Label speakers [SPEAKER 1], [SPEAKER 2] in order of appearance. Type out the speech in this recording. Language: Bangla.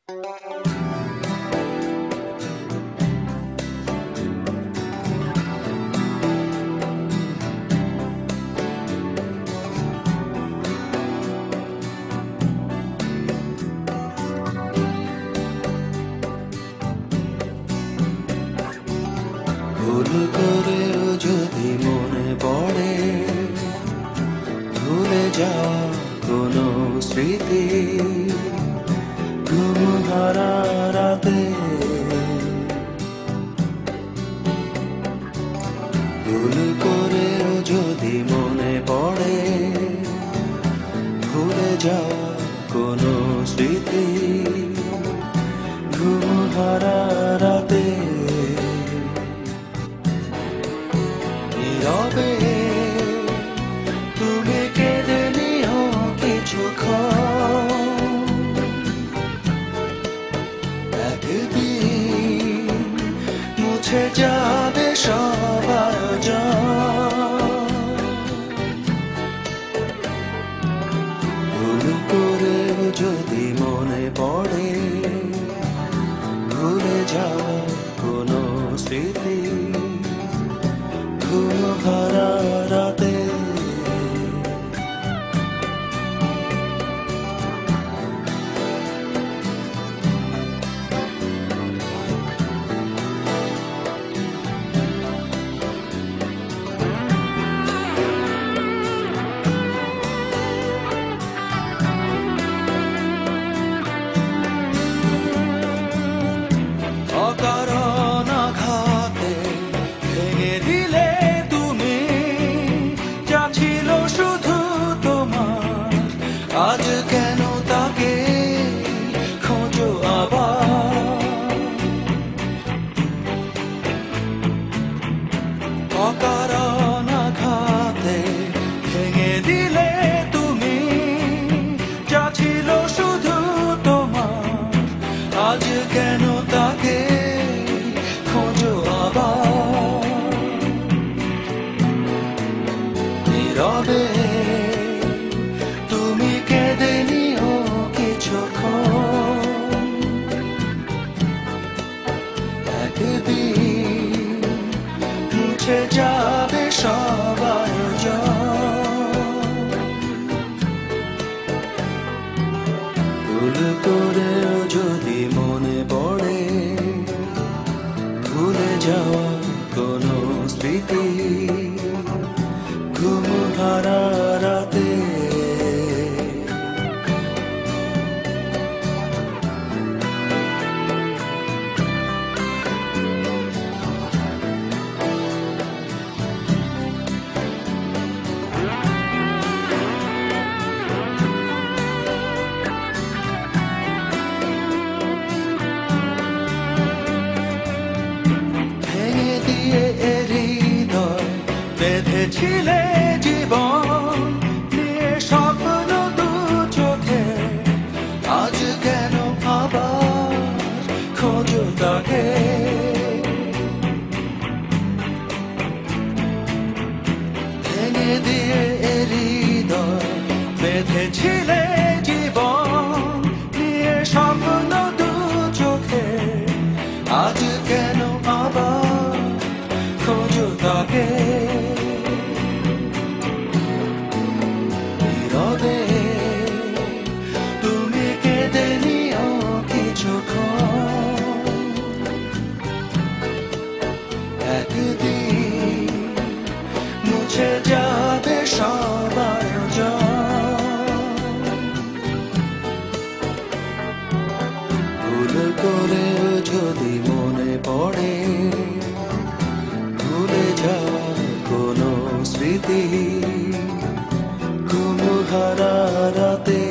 [SPEAKER 1] ভুল করেও যদি মনে পড়ে ভুলে যাওয়া কোনো স্মৃতি, ঘুম হারা রাতে ভুল করেও যদি মনে পড়ে ভুলে যাওয়া কোনো স্মৃতি, ঘুম হারা রাতে নীরবে তুমি কেঁদে নিও কিছুক্ষণ, একদিন মুছে যাবে সব আয়োজন। ভুল করেও যদি মনে পড়ে ভুলে যাওয়া কোনো স্মৃতি, ঘুম হারা রাতে অকারণ আঘাতে ভেঙে দিলে তুমি যা ছিল শুধু তোমার, আজ কেন তাকে খোঁজো আবার। অকারণ আঘাতে ভেঙে দিলে তুমি যা ছিল শুধু তোমার, আজ কেন তাকে খোঁজো আবার। নীরবে তুমি কেঁদে নিও কিছুক্ষণ, একদিন মুছে যাবে সব আয়োজন। ভুল করেও যদি মনে পড়ে ভুলে যাওয়া কোনো স্মৃতি, ঘুম হারা রাতে ভেঙে দিয়ে হৃদয় বেঁধেছিলে জীবন নিয়ে স্বপ্ন দু চোখে, আজ কেন আবার খোঁজো তাকে। ভেঙে দিয়ে হৃদয় বেঁধেছিলে জীবন নিয়ে স্বপ্ন দু চোখে, আজ কেন আবার খোঁজো তাকে। নীরবে তুমি কেঁদে নিও কিছুক্ষণ, একদিন মুছে যাবে সব আয়োজন। ভুল করেও যদি মনে পড়ে ভুলে যাওয়া কোনো স্মৃতি, ঘুম হারা রাতে